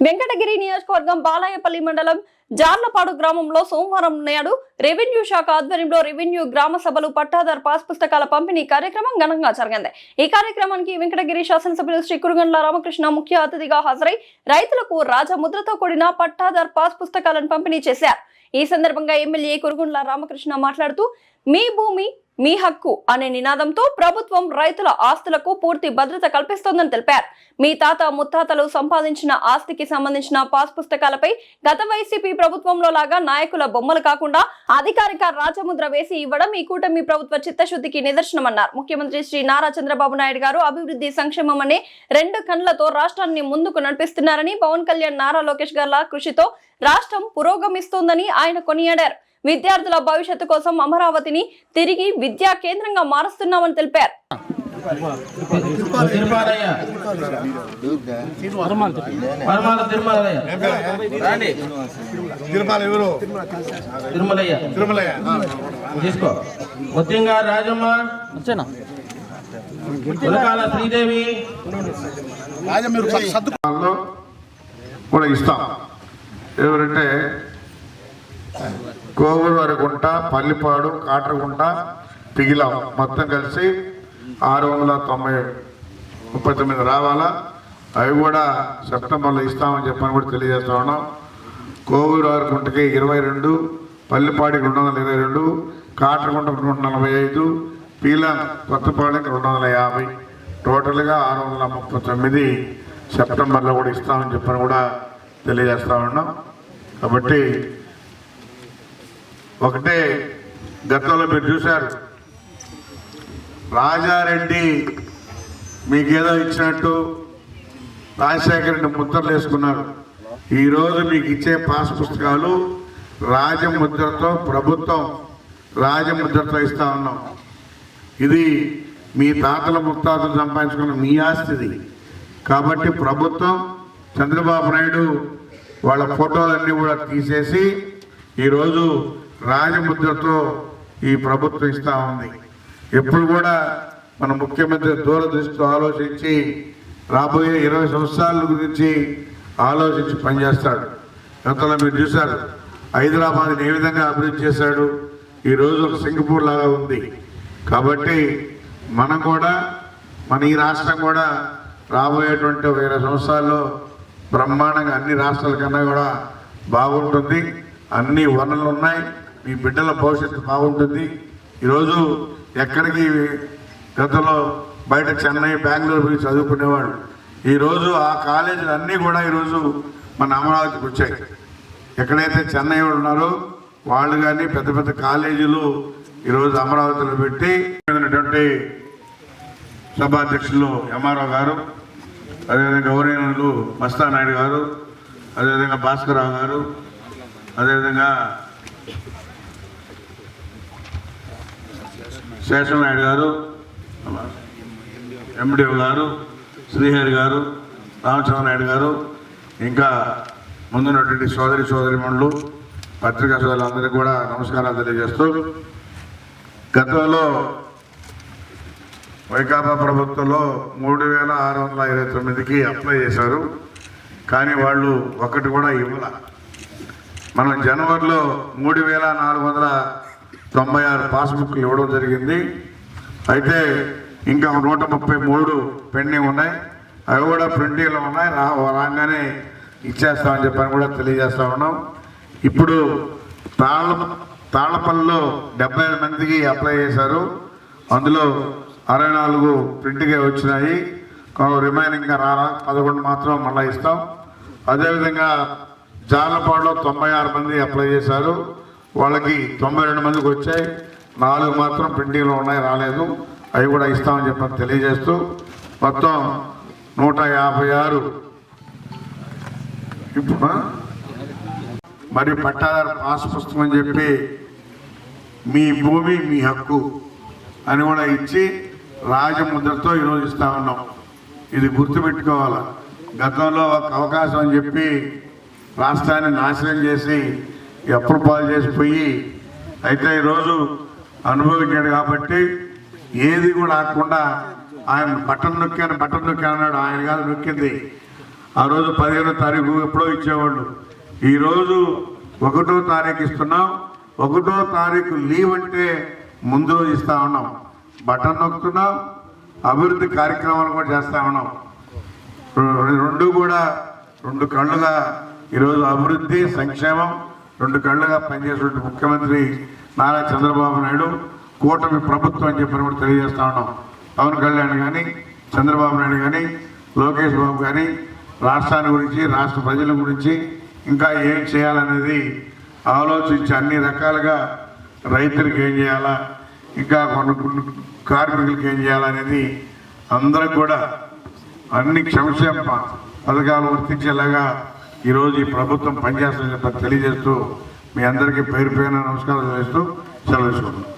వెంకటగిరి నియోజకవర్గం బాలాయపల్లి మండలం జార్లపాడు గ్రామంలో సోమవారం నాడు రెవెన్యూ శాఖ ఆధ్వర్యంలో రెవెన్యూ గ్రామ సభలు పట్టాదారు పాస్ పుస్తకాల పంపిణీ కార్యక్రమం ఘనంగా జరిగింది. ఈ కార్యక్రమానికి వెంకటగిరి శాసనసభ్యులు శ్రీ కురుగండ్ల రామకృష్ణ ముఖ్య అతిథిగా హాజరై రైతులకు రాజముద్రతో కూడిన పట్టాదారు పాస్ పుస్తకాలను పంపిణీ చేశారు. ఈ సందర్భంగా ఎమ్మెల్యే కురుగండ్ల రామకృష్ణ మాట్లాడుతూ మీ భూమి మీ హక్కు అనే నినాదంతో ప్రభుత్వం రైతుల ఆస్తులకు పూర్తి భద్రత కల్పిస్తోందని తెలిపారు. మీ తాత ముత్తాతలు సంపాదించిన ఆస్తికి సంబంధించిన పాస్ పుస్తకాలపై గత వైసీపీ ప్రభుత్వంలో లాగా నాయకుల బొమ్మలు కాకుండా అధికారిక రాజముద్ర వేసి ఇవ్వడం ఈ కూటమి ప్రభుత్వ చిత్తశుద్ధికి నిదర్శనమన్నారు. ముఖ్యమంత్రి శ్రీ నారా చంద్రబాబు నాయుడు గారు అభివృద్ధి సంక్షేమం అనే రెండు కళ్లతో రాష్ట్రాన్ని ముందుకు నడిపిస్తున్నారని, పవన్ కళ్యాణ్ నారా లోకేష్ గార్ల కృషితో రాష్ట్రం పురోగమిస్తోందని ఆయన కొనియాడారు. విద్యార్థుల భవిష్యత్తు కోసం అమరావతిని తిరిగి విద్యా కేంద్రంగా మారుస్తున్నామని తెలిపారు. కూడా ఇస్తాం. ఎవరంటే కోవూరు వరకుంట, పల్లిపాడు, కాట్రగుంట, పిగిలాం మొత్తం కలిసి 639 రావాలా. అవి కూడా సెప్టెంబర్లో ఇస్తామని చెప్పని కూడా తెలియజేస్తా ఉన్నాం. కోవూరు వరకుంటకి 22, పల్లిపాడికి 222, కాట్రగుంటకు 245, పీలాం కొత్తపాడికి 250, టోటల్గా 639 సెప్టెంబర్లో కూడా ఇస్తామని చెప్పని కూడా తెలియజేస్తా ఉన్నాం. కాబట్టి ఒకటే, గతంలో మీరు చూశారు, రాజారెడ్డి మీకేదో ఇచ్చినట్టు రాజశేఖర రెడ్డి ముద్రలు వేసుకున్నారు. ఈరోజు మీకు ఇచ్చే పాస్ పుస్తకాలు రాజముద్రతో, ప్రభుత్వం రాజముద్రతో ఇస్తా ఉన్నాం. ఇది మీ తాతల ముత్తాతలు సంపాదించుకున్న మీ ఆస్తిది. కాబట్టి ప్రభుత్వం చంద్రబాబు నాయుడు వాళ్ళ ఫోటోలన్నీ కూడా తీసేసి ఈరోజు రాజముద్రతో ఈ ప్రభుత్వం ఇస్తా ఉంది. ఎప్పుడు కూడా మన ముఖ్యమంత్రి దూరదృష్టితో ఆలోచించి రాబోయే 20 సంవత్సరాల గురించి ఆలోచించి పనిచేస్తాడు. గతంలో మీరు చూశారు, హైదరాబాద్ని ఏ విధంగా అభివృద్ధి చేశాడు. ఈరోజు ఒక సింగపూర్ లాగా ఉంది. కాబట్టి మనం కూడా, మన ఈ రాష్ట్రం కూడా రాబోయేటువంటి 20 సంవత్సరాల్లో బ్రహ్మాండంగా అన్ని రాష్ట్రాల కన్నా కూడా బాగుంటుంది. అన్ని వనరులు ఉన్నాయి. మీ బిడ్డల భవిష్యత్తు బాగుంటుంది. ఈరోజు ఎక్కడికి గతంలో బయట చెన్నై, బెంగళూరు పోయి చదువుకునేవాళ్ళు. ఈరోజు ఆ కాలేజీలు అన్నీ కూడా ఈరోజు మన అమరావతికి వచ్చాయి. ఎక్కడైతే చెన్నై వాళ్ళు ఉన్నారో వాళ్ళు కానీ పెద్ద పెద్ద కాలేజీలు ఈరోజు అమరావతిలో పెట్టి సభాధ్యక్షులు ఎంఆర్ఓ గారు, అదేవిధంగా గౌరవనీయులు మస్తానాయుడు గారు, అదేవిధంగా భాస్కరరావు గారు, అదేవిధంగా శేషనాయుడు గారు, ఎండిఓ గారు, శ్రీహరి గారు, రామచంద్రనాయుడు గారు, ఇంకా ముందున్నటువంటి సోదరిమణులు, పత్రికా సోదరులందరికీ కూడా నమస్కారాలు తెలియజేస్తూ, గతంలో వైకాపా ప్రభుత్వంలో 3629కి అప్లై చేశారు. కానీ వాళ్ళు ఒకటి కూడా ఇవ్వాల. మనం జనవరిలో 3496 పాస్బుక్లు ఇవ్వడం జరిగింది. అయితే ఇంకా 133 పెండింగ్ ఉన్నాయి. అవి కూడా ప్రింటింగ్లో ఉన్నాయి. రాగానే ఇచ్చేస్తామని చెప్పని కూడా తెలియజేస్తా ఉన్నాం. ఇప్పుడు తాళ్లపల్లిలో 75 మందికి అప్లై చేశారు. అందులో 64 ప్రింట్గా వచ్చినాయి. రిమైనింగ్ 11 మాత్రం మళ్ళీ ఇస్తాం. అదేవిధంగా జార్లపాడులో 96 మంది అప్లై చేశారు. వాళ్ళకి 92 మందికి వచ్చాయి. 4 మాత్రం ప్రింటింగ్లో ఉన్నాయి, రాలేదు. అవి కూడా ఇస్తామని చెప్పని తెలియజేస్తూ మొత్తం 156 ఇప్పుడు మరి పట్టాదారు పాస్ పుస్తకం అని చెప్పి మీ భూమి మీ హక్కు అని కూడా ఇచ్చి రాజముద్రతో ఈరోజు ఇస్తా ఉన్నాం. ఇది గుర్తుపెట్టుకోవాలి. గతంలో ఒక అవకాశం అని చెప్పి రాష్ట్రాన్ని నాశనం చేసి ఎప్పుడు పాలు చేసిపోయి, అయితే ఈరోజు అనుభవించాడు కాబట్టి ఏది కూడా ఆకుండా ఆయన బటన్ నొక్కాను అన్నాడు. ఆయన కాదు నొక్కింది, ఆ రోజు 15వ తారీఖు ఎప్పుడో ఇచ్చేవాళ్ళు. ఈరోజు 1వ తారీఖు ఇస్తున్నాం. 1వ తారీఖు లీవ్ అంటే ముందు రోజు ఇస్తా ఉన్నాం. బటన్ నొక్కుతున్నాం, అభివృద్ధి కార్యక్రమాలు కూడా చేస్తూ ఉన్నాం. రెండు కూడా 2 కళ్ళుగా ఈరోజు అభివృద్ధి సంక్షేమం 2 కళ్ళుగా పనిచేసే ముఖ్యమంత్రి నారా చంద్రబాబు నాయుడు కూటమి ప్రభుత్వం అని చెప్పి కూడా తెలియజేస్తా ఉన్నాం. పవన్ కళ్యాణ్ కానీ, చంద్రబాబు నాయుడు కానీ, లోకేష్ బాబు కానీ రాష్ట్రాన్ని గురించి, రాష్ట్ర ప్రజల గురించి ఇంకా ఏం చేయాలనేది ఆలోచించి అన్ని రకాలుగా రైతులకు ఏం చేయాలా, ఇంకా కొన్ని కార్మికులకు ఏం చేయాలనేది అందరికి కూడా అన్ని సంక్షేమ పథకాలు వర్తించేలాగా ఈరోజు ఈ ప్రభుత్వం పనిచేస్తుందని తెలియజేస్తూ మీ అందరికీ పేరు పేరున నమస్కారాలు చేస్తూ సెలవు తీసుకుంటున్నాను.